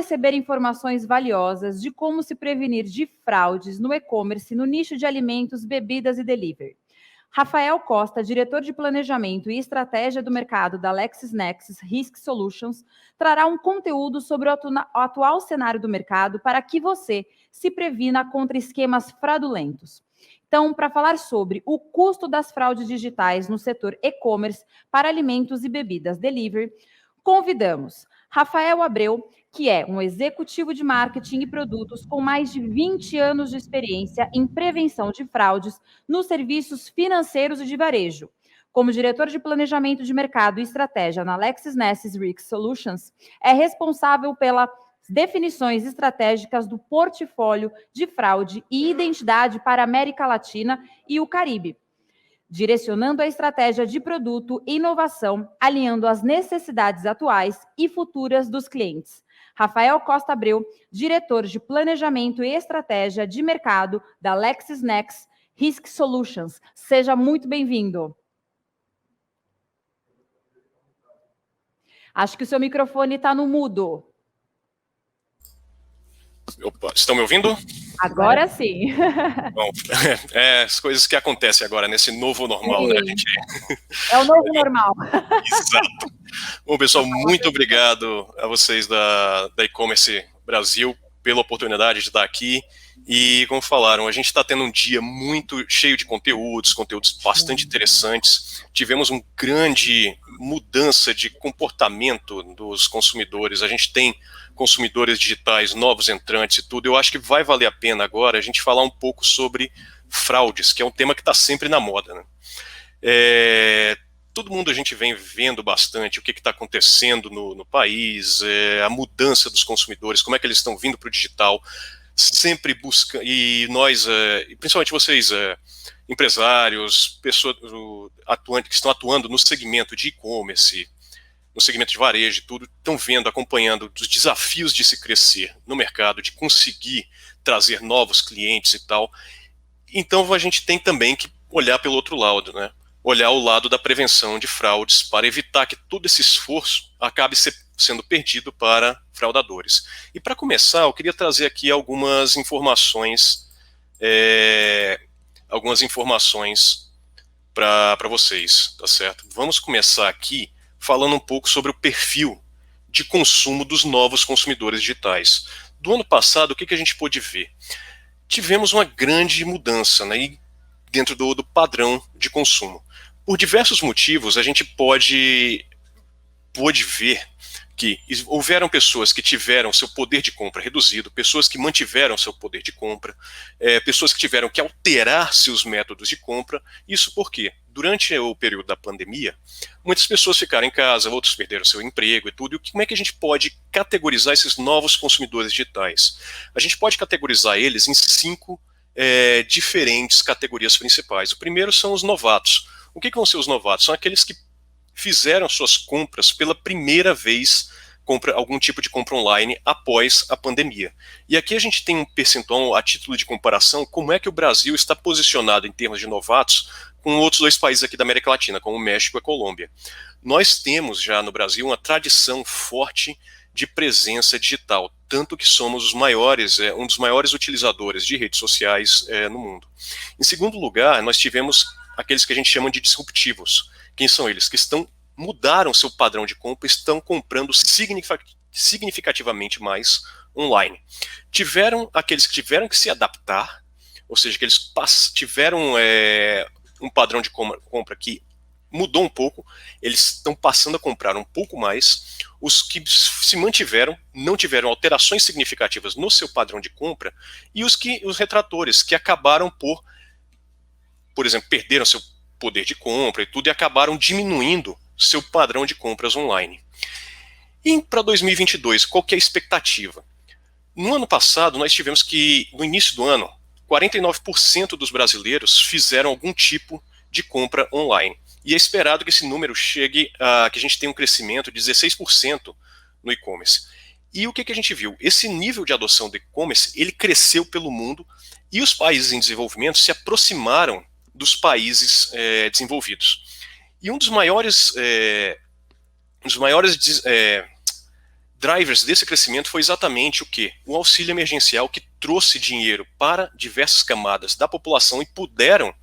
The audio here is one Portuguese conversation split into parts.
receber informações valiosas de como se prevenir de fraudes no e-commerce no nicho de alimentos, bebidas e delivery. Rafael Costa, diretor de Planejamento e Estratégia do Mercado da LexisNexis Risk Solutions, trará um conteúdo sobre o atual cenário do mercado para que você se previna contra esquemas fraudulentos. Então, para falar sobre o custo das fraudes digitais no setor e-commerce para alimentos e bebidas delivery, convidamos Rafael Abreu, que é um executivo de marketing e produtos com mais de 20 anos de experiência em prevenção de fraudes nos serviços financeiros e de varejo. Como diretor de planejamento de mercado e estratégia na LexisNexis Risk Solutions, é responsável pelas definições estratégicas do portfólio de fraude e identidade para a América Latina e o Caribe, direcionando a estratégia de produto e inovação, alinhando as necessidades atuais e futuras dos clientes. Rafael Costa Abreu, diretor de Planejamento e Estratégia de Mercado da LexisNexis Risk Solutions. Seja muito bem-vindo. Acho que o seu microfone está no mudo. Opa, estão me ouvindo? Agora sim. Bom, as coisas que acontecem agora nesse novo normal, né? É o novo normal. Exato. Bom, pessoal, muito obrigado a vocês da E-Commerce Brasil pela oportunidade de estar aqui. E, como falaram, a gente está tendo um dia muito cheio de conteúdos bastante interessantes. Tivemos uma grande mudança de comportamento dos consumidores. A gente tem consumidores digitais, novos entrantes e tudo. Eu acho que vai valer a pena agora a gente falar um pouco sobre fraudes, que é um tema que está sempre na moda, né? Todo mundo a gente vem vendo bastante o que está acontecendo no país, a mudança dos consumidores, como é que eles estão vindo para o digital, sempre busca, e nós, principalmente vocês, empresários, pessoas que estão atuando no segmento de e-commerce, no segmento de varejo e tudo, estão vendo, acompanhando os desafios de se crescer no mercado, de conseguir trazer novos clientes e tal. Então a gente tem também que olhar pelo outro lado, né? Olhar o lado da prevenção de fraudes para evitar que todo esse esforço acabe sendo perdido para fraudadores. E para começar, eu queria trazer aqui algumas informações para vocês, tá certo? Vamos começar aqui falando um pouco sobre o perfil de consumo dos novos consumidores digitais. Do ano passado, o que a gente pôde ver? Tivemos uma grande mudança, né, dentro do padrão de consumo. Por diversos motivos, a gente pôde ver que houveram pessoas que tiveram seu poder de compra reduzido, pessoas que mantiveram seu poder de compra, pessoas que tiveram que alterar seus métodos de compra. Isso porque, durante o período da pandemia, muitas pessoas ficaram em casa, outros perderam seu emprego e tudo. E como é que a gente pode categorizar esses novos consumidores digitais? A gente pode categorizar eles em 5 diferentes categorias principais. O primeiro são os novatos. O que vão ser os novatos? São aqueles que fizeram suas compras pela primeira vez, algum tipo de compra online após a pandemia. E aqui a gente tem um percentual a título de comparação, como é que o Brasil está posicionado em termos de novatos com outros 2 países aqui da América Latina, como o México e a Colômbia. Nós temos já no Brasil uma tradição forte de presença digital, tanto que somos os maiores, um dos maiores utilizadores de redes sociais no mundo. Em segundo lugar, nós tivemos aqueles que a gente chama de disruptivos. Quem são eles? Que mudaram seu padrão de compra, estão comprando significativamente mais online. Tiveram aqueles que tiveram que se adaptar, ou seja, que eles tiveram um padrão de compra que mudou um pouco, eles estão passando a comprar um pouco mais. Os que se mantiveram não tiveram alterações significativas no seu padrão de compra, e os retratores, que acabaram por exemplo, perderam seu poder de compra e tudo, e acabaram diminuindo seu padrão de compras online. E para 2022, qual que é a expectativa? No ano passado, nós tivemos que, no início do ano, 49% dos brasileiros fizeram algum tipo de compra online. E é esperado que esse número chegue que a gente tenha um crescimento de 16% no e-commerce. E o que a gente viu? Esse nível de adoção do e-commerce, ele cresceu pelo mundo, e os países em desenvolvimento se aproximaram dos países desenvolvidos. E um dos maiores drivers desse crescimento foi exatamente o quê? O auxílio emergencial, que trouxe dinheiro para diversas camadas da população e puderam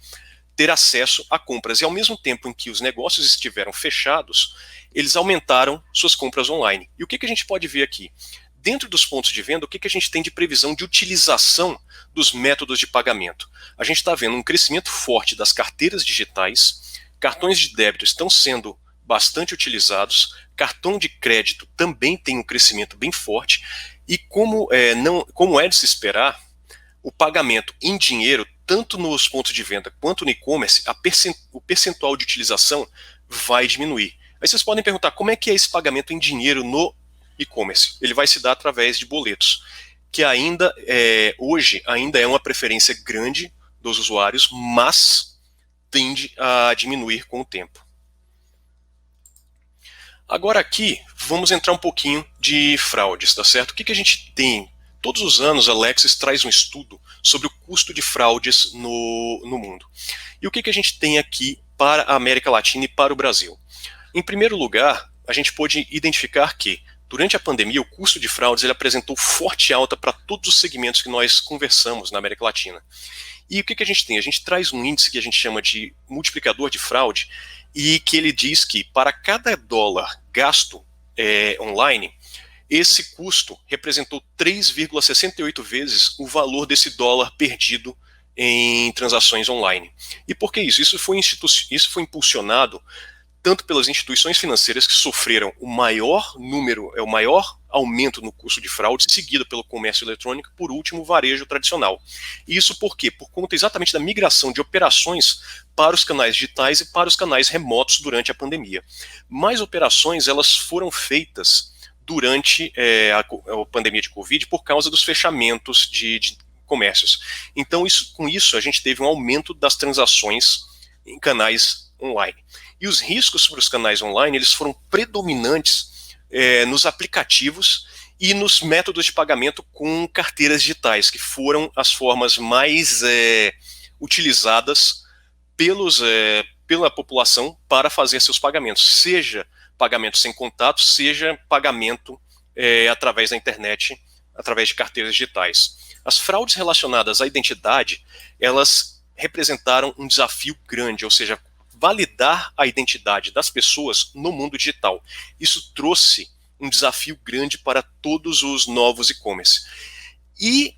ter acesso a compras. E ao mesmo tempo em que os negócios estiveram fechados, eles aumentaram suas compras online. E o que a gente pode ver aqui? Dentro dos pontos de venda, o que a gente tem de previsão de utilização dos métodos de pagamento? A gente está vendo um crescimento forte das carteiras digitais, cartões de débito estão sendo bastante utilizados, cartão de crédito também tem um crescimento bem forte, e como é de se esperar, o pagamento em dinheiro, tanto nos pontos de venda quanto no e-commerce, o percentual de utilização vai diminuir. Aí vocês podem perguntar, como é que é esse pagamento em dinheiro no e-commerce? Ele vai se dar através de boletos, que hoje ainda é uma preferência grande dos usuários, mas tende a diminuir com o tempo. Agora aqui, vamos entrar um pouquinho de fraudes, tá certo? O que a gente tem? Todos os anos a Lexis traz um estudo sobre o custo de fraudes no mundo. E o que a gente tem aqui para a América Latina e para o Brasil? Em primeiro lugar, a gente pôde identificar que, durante a pandemia, o custo de fraudes ele apresentou forte alta para todos os segmentos que nós conversamos na América Latina. E o que a gente tem? A gente traz um índice que a gente chama de multiplicador de fraude, e que ele diz que para cada dólar gasto online, esse custo representou 3,68 vezes o valor desse dólar perdido em transações online. E por que isso? Isso foi impulsionado tanto pelas instituições financeiras, que sofreram o maior aumento no custo de fraude, seguido pelo comércio eletrônico, por último, o varejo tradicional. E isso por quê? Por conta exatamente da migração de operações para os canais digitais e para os canais remotos durante a pandemia. Mais operações elas foram feitas durante a pandemia de Covid por causa dos fechamentos de comércios. Então, com isso, a gente teve um aumento das transações em canais online. E os riscos para os canais online eles foram predominantes nos aplicativos e nos métodos de pagamento com carteiras digitais, que foram as formas mais utilizadas pela população para fazer seus pagamentos, seja pagamento sem contato, seja pagamento através da internet, através de carteiras digitais. As fraudes relacionadas à identidade, elas representaram um desafio grande, ou seja, validar a identidade das pessoas no mundo digital. Isso trouxe um desafio grande para todos os novos e-commerce. E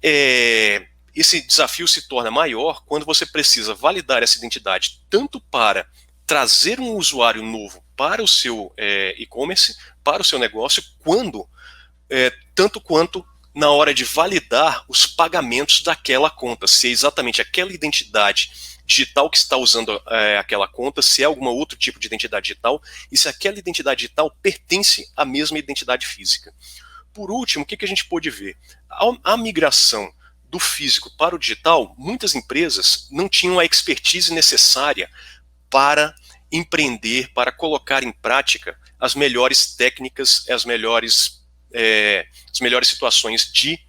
esse desafio se torna maior quando você precisa validar essa identidade tanto para trazer um usuário novo para o seu e-commerce, para o seu negócio, tanto quanto na hora de validar os pagamentos daquela conta, se é exatamente aquela identidade digital que está usando aquela conta, se é algum outro tipo de identidade digital, e se aquela identidade digital pertence à mesma identidade física. Por último, o que a gente pôde ver? A migração do físico para o digital, muitas empresas não tinham a expertise necessária para empreender, para colocar em prática as melhores técnicas, as melhores situações de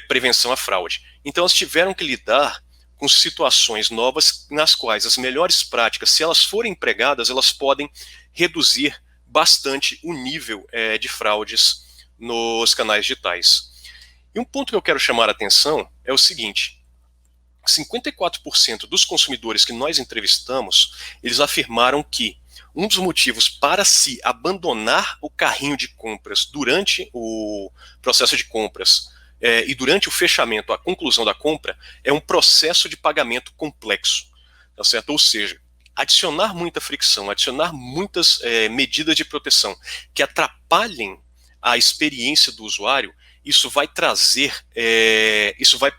prevenção à fraude. Então elas tiveram que lidar com situações novas nas quais as melhores práticas, se elas forem empregadas, elas podem reduzir bastante o nível de fraudes nos canais digitais. E um ponto que eu quero chamar a atenção é o seguinte: 54% dos consumidores que nós entrevistamos, eles afirmaram que um dos motivos para se abandonar o carrinho de compras durante o processo de compras e durante o fechamento, a conclusão da compra, é um processo de pagamento complexo, tá certo? Ou seja, adicionar muita fricção, adicionar muitas medidas de proteção que atrapalhem a experiência do usuário, isso vai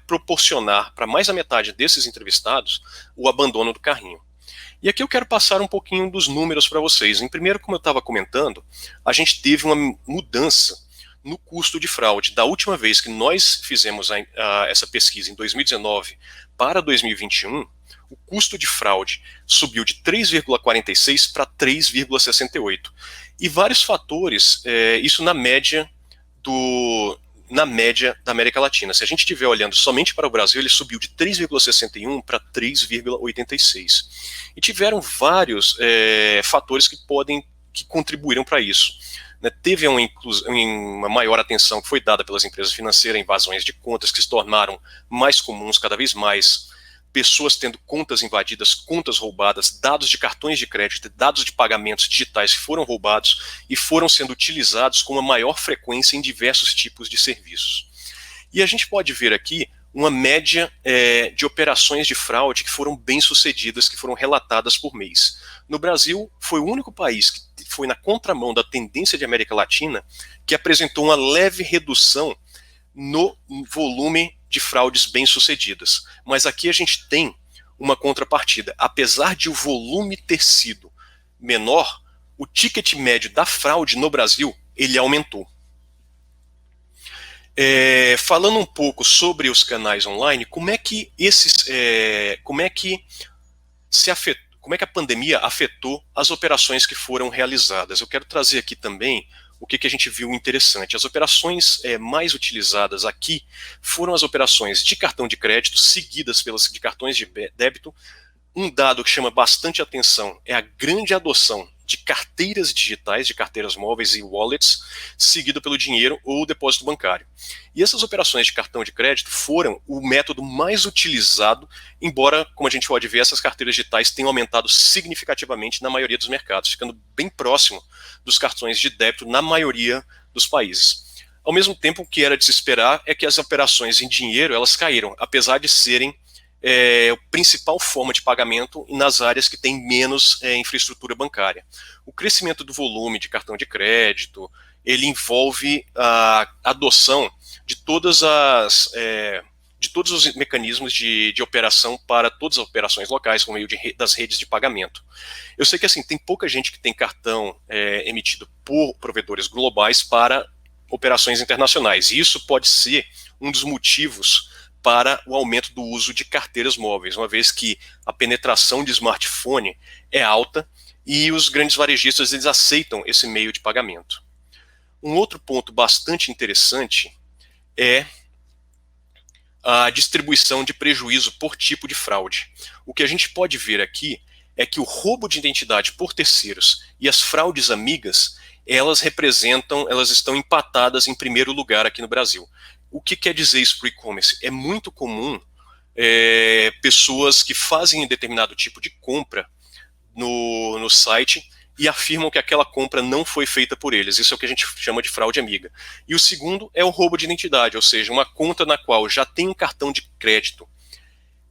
proporcionar para mais da metade desses entrevistados o abandono do carrinho. E aqui eu quero passar um pouquinho dos números para vocês. Em primeiro, como eu estava comentando, a gente teve uma mudança no custo de fraude. Da última vez que nós fizemos essa pesquisa, em 2019 para 2021, o custo de fraude subiu de 3,46 para 3,68. E vários fatores, isso na média da América Latina. Se a gente estiver olhando somente para o Brasil, ele subiu de 3,61 para 3,86. E tiveram vários fatores que contribuíram para isso. né, teve uma maior atenção que foi dada pelas empresas financeiras, invasões de contas que se tornaram mais comuns, cada vez mais pessoas tendo contas invadidas, contas roubadas, dados de cartões de crédito, dados de pagamentos digitais que foram roubados e foram sendo utilizados com uma maior frequência em diversos tipos de serviços. E a gente pode ver aqui uma média de operações de fraude que foram bem sucedidas, que foram relatadas por mês. No Brasil, foi o único país que foi na contramão da tendência de América Latina que apresentou uma leve redução no volume de fraudes bem-sucedidas. Mas aqui a gente tem uma contrapartida. Apesar de o volume ter sido menor, o ticket médio da fraude no Brasil, ele aumentou. Falando um pouco sobre os canais online, como é que a pandemia afetou as operações que foram realizadas? Eu quero trazer aqui também o que a gente viu interessante. As operações mais utilizadas aqui foram as operações de cartão de crédito, seguidas pelas de cartões de débito. Um dado que chama bastante atenção é a grande adoção de carteiras digitais, de carteiras móveis e wallets, seguido pelo dinheiro ou depósito bancário. E essas operações de cartão de crédito foram o método mais utilizado, embora, como a gente pode ver, essas carteiras digitais tenham aumentado significativamente na maioria dos mercados, ficando bem próximo dos cartões de débito na maioria dos países. Ao mesmo tempo, o que era de se esperar é que as operações em dinheiro elas caíram, apesar de serem a principal forma de pagamento nas áreas que têm menos infraestrutura bancária. O crescimento do volume de cartão de crédito, ele envolve a adoção de todos os mecanismos de operação para todas as operações locais, por meio das redes de pagamento. Eu sei que assim tem pouca gente que tem cartão emitido por provedores globais para operações internacionais, e isso pode ser um dos motivos para o aumento do uso de carteiras móveis, uma vez que a penetração de smartphone é alta e os grandes varejistas eles aceitam esse meio de pagamento. Um outro ponto bastante interessante é a distribuição de prejuízo por tipo de fraude. O que a gente pode ver aqui é que o roubo de identidade por terceiros e as fraudes amigas, elas estão empatadas em primeiro lugar aqui no Brasil. O que quer dizer isso para o e-commerce? É muito comum pessoas que fazem determinado tipo de compra no site e afirmam que aquela compra não foi feita por eles. Isso é o que a gente chama de fraude amiga. E o segundo é o roubo de identidade, ou seja, uma conta na qual já tem um cartão de crédito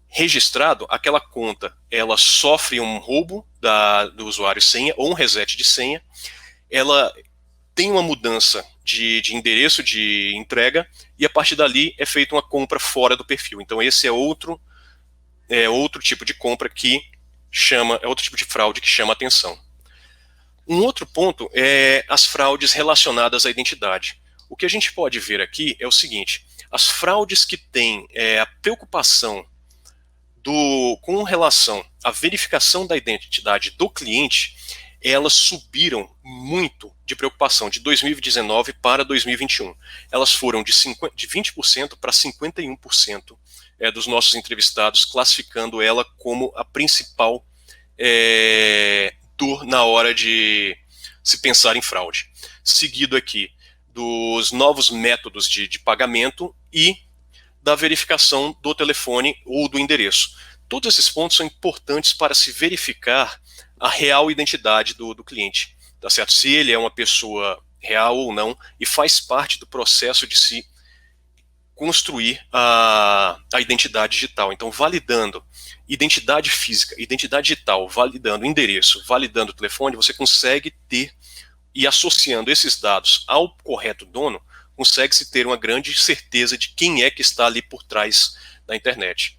registrado, aquela conta ela sofre um roubo do usuário senha ou um reset de senha, ela tem uma mudança de endereço de entrega e a partir dali é feita uma compra fora do perfil. Então esse é outro tipo de compra outro tipo de fraude que chama atenção. Um outro ponto é as fraudes relacionadas à identidade. O que a gente pode ver aqui é o seguinte: as fraudes que têm a preocupação com relação à verificação da identidade do cliente, elas subiram muito de preocupação de 2019 para 2021. Elas foram de 20% para 51% dos nossos entrevistados, classificando ela como a principal dor na hora de se pensar em fraude. Seguido aqui dos novos métodos de pagamento e da verificação do telefone ou do endereço. Todos esses pontos são importantes para se verificar a real identidade do cliente, tá certo? Se ele é uma pessoa real ou não, e faz parte do processo de se construir a identidade digital. Então, validando identidade física, identidade digital, validando endereço, validando o telefone, você consegue ter, e associando esses dados ao correto dono, consegue-se ter uma grande certeza de quem é que está ali por trás da internet.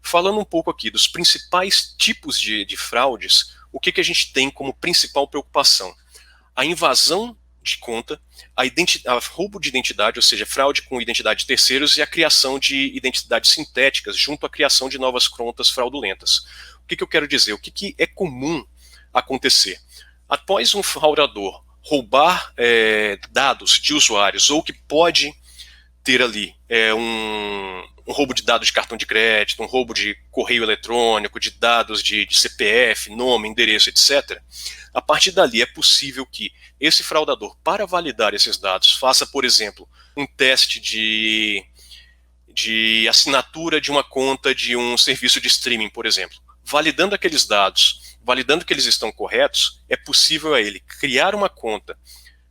Falando um pouco aqui dos principais tipos de fraudes, o que a gente tem como principal preocupação? A invasão de conta, a roubo de identidade, ou seja, fraude com identidade de terceiros e a criação de identidades sintéticas junto à criação de novas contas fraudulentas. O que eu quero dizer? O que é comum acontecer? Após um fraudador roubar dados de usuários ou que pode ter ali um roubo de dados de cartão de crédito, um roubo de correio eletrônico, de dados de CPF, nome, endereço, etc., a partir dali é possível que esse fraudador, para validar esses dados, faça, por exemplo, um teste de assinatura de uma conta de um serviço de streaming, por exemplo. Validando aqueles dados, validando que eles estão corretos, é possível a ele criar uma conta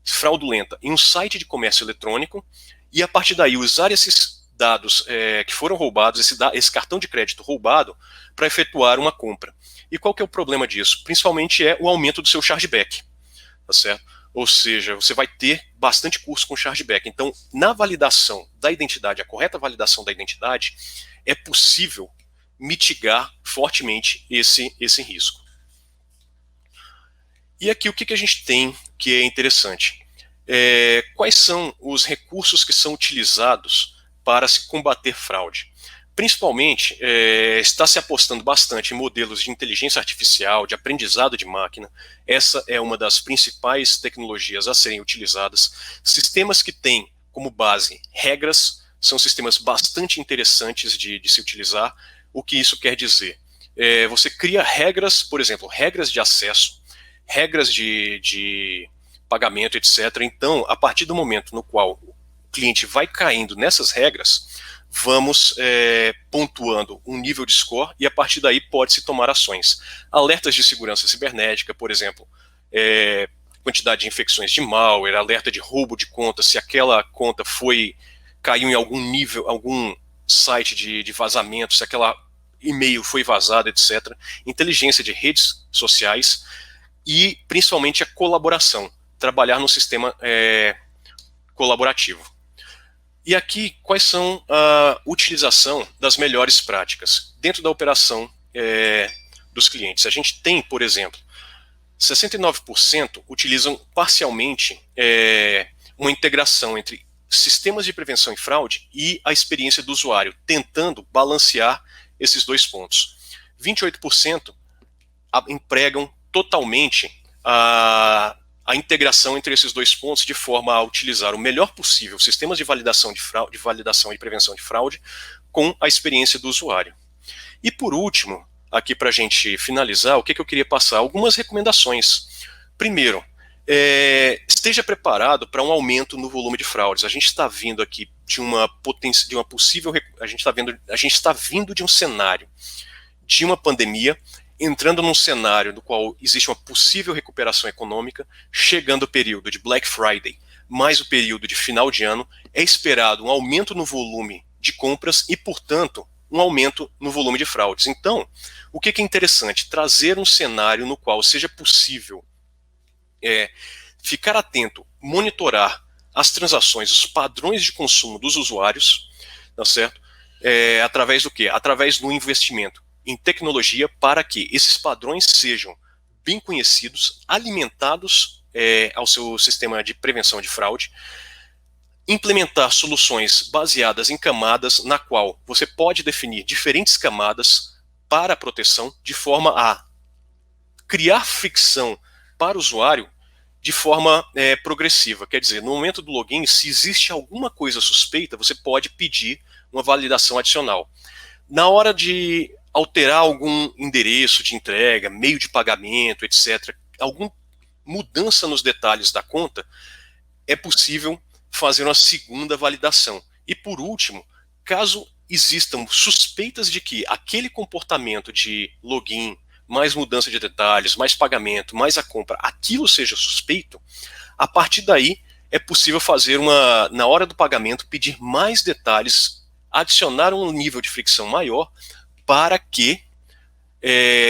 fraudulenta em um site de comércio eletrônico e, a partir daí, usar esses dados que foram roubados, esse cartão de crédito roubado, para efetuar uma compra. E qual que é o problema disso? Principalmente é o aumento do seu chargeback, tá certo? Ou seja, você vai ter bastante custo com chargeback. Então, na validação da identidade, a correta validação da identidade, é possível mitigar fortemente esse risco. E aqui o que a gente tem que é interessante? Quais são os recursos que são utilizados para se combater fraude? Principalmente, está se apostando bastante em modelos de inteligência artificial, de aprendizado de máquina. Essa é uma das principais tecnologias a serem utilizadas. Sistemas que têm como base regras são sistemas bastante interessantes de se utilizar. O que isso quer dizer? Você cria regras, por exemplo, regras de acesso, regras de pagamento, etc. Então, a partir do momento no qual o cliente vai caindo nessas regras, vamos pontuando um nível de score e a partir daí pode-se tomar ações. Alertas de segurança cibernética, por exemplo, quantidade de infecções de malware, alerta de roubo de conta, se aquela conta caiu em algum nível, algum site de vazamento, se aquela e-mail foi vazado, etc. Inteligência de redes sociais e principalmente a colaboração, trabalhar no sistema colaborativo. E aqui, quais são a utilização das melhores práticas dentro da operação dos clientes? A gente tem, por exemplo, 69% utilizam parcialmente uma integração entre sistemas de prevenção e fraude e a experiência do usuário, tentando balancear esses dois pontos. 28% empregam totalmente a integração entre esses dois pontos de forma a utilizar o melhor possível sistemas de validação de validação e prevenção de fraude com a experiência do usuário. E por último, aqui para a gente finalizar, o que eu queria passar? Algumas recomendações. Primeiro, esteja preparado para um aumento no volume de fraudes. A gente está vindo aqui de uma possível, a gente está vindo de um cenário de uma pandemia, entrando num cenário no qual existe uma possível recuperação econômica, chegando o período de Black Friday, mais o período de final de ano, é esperado um aumento no volume de compras e, portanto, um aumento no volume de fraudes. Então, o que é interessante? Trazer um cenário no qual seja possível ficar atento, monitorar as transações, os padrões de consumo dos usuários, tá certo? Através do quê? Através do investimento em tecnologia para que esses padrões sejam bem conhecidos, alimentados ao seu sistema de prevenção de fraude, implementar soluções baseadas em camadas, na qual você pode definir diferentes camadas para a proteção, de forma a criar fricção para o usuário de forma progressiva. Quer dizer, no momento do login, se existe alguma coisa suspeita, você pode pedir uma validação adicional. Na hora de alterar algum endereço de entrega, meio de pagamento, etc., alguma mudança nos detalhes da conta, é possível fazer uma segunda validação. E por último, caso existam suspeitas de que aquele comportamento de login, mais mudança de detalhes, mais pagamento, mais a compra, aquilo seja suspeito, a partir daí é possível fazer na hora do pagamento, pedir mais detalhes, adicionar um nível de fricção maior, para que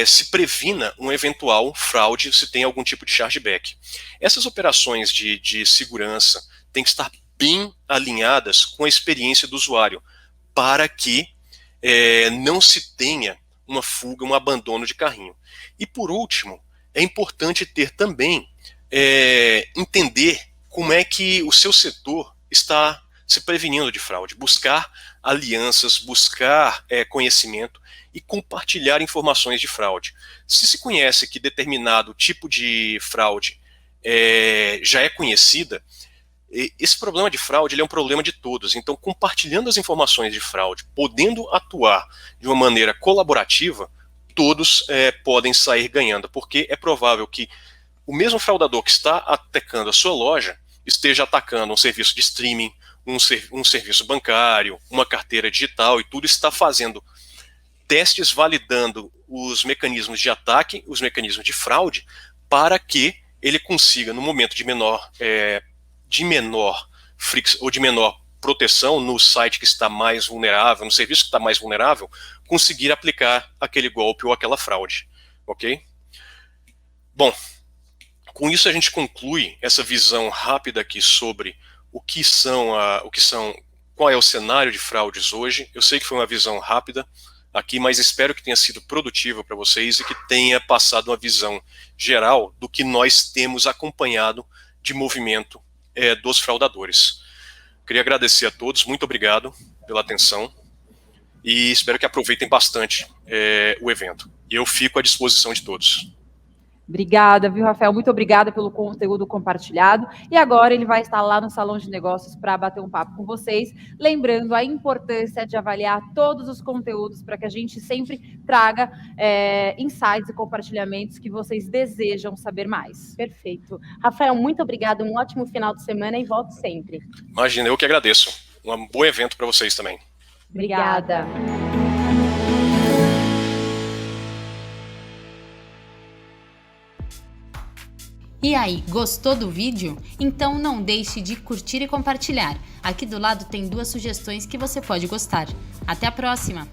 se previna um eventual fraude se tem algum tipo de chargeback. Essas operações de segurança têm que estar bem alinhadas com a experiência do usuário, para que não se tenha uma fuga, um abandono de carrinho. E por último, é importante ter também, entender como é que o seu setor está se prevenindo de fraude, buscar alianças, buscar conhecimento e compartilhar informações de fraude. Se conhece que determinado tipo de fraude já é conhecida, esse problema de fraude ele é um problema de todos. Então, compartilhando as informações de fraude, podendo atuar de uma maneira colaborativa, todos podem sair ganhando, porque é provável que o mesmo fraudador que está atacando a sua loja esteja atacando um serviço de streaming, um serviço bancário, uma carteira digital, e tudo está fazendo testes validando os mecanismos de ataque, os mecanismos de fraude, para que ele consiga, no momento de menor fricção ou de menor proteção no site que está mais vulnerável, no serviço que está mais vulnerável, conseguir aplicar aquele golpe ou aquela fraude, ok? Bom, com isso a gente conclui essa visão rápida aqui sobre qual é o cenário de fraudes hoje. Eu sei que foi uma visão rápida aqui, mas espero que tenha sido produtiva para vocês e que tenha passado uma visão geral do que nós temos acompanhado de movimento dos fraudadores. Queria agradecer a todos, muito obrigado pela atenção e espero que aproveitem bastante o evento. E eu fico à disposição de todos. Obrigada, viu, Rafael? Muito obrigada pelo conteúdo compartilhado. E agora ele vai estar lá no Salão de Negócios para bater um papo com vocês, lembrando a importância de avaliar todos os conteúdos para que a gente sempre traga insights e compartilhamentos que vocês desejam saber mais. Perfeito. Rafael, muito obrigada, um ótimo final de semana e volte sempre. Imagina, eu que agradeço. Um bom evento para vocês também. Obrigada. E aí, gostou do vídeo? Então não deixe de curtir e compartilhar. Aqui do lado tem 2 sugestões que você pode gostar. Até a próxima!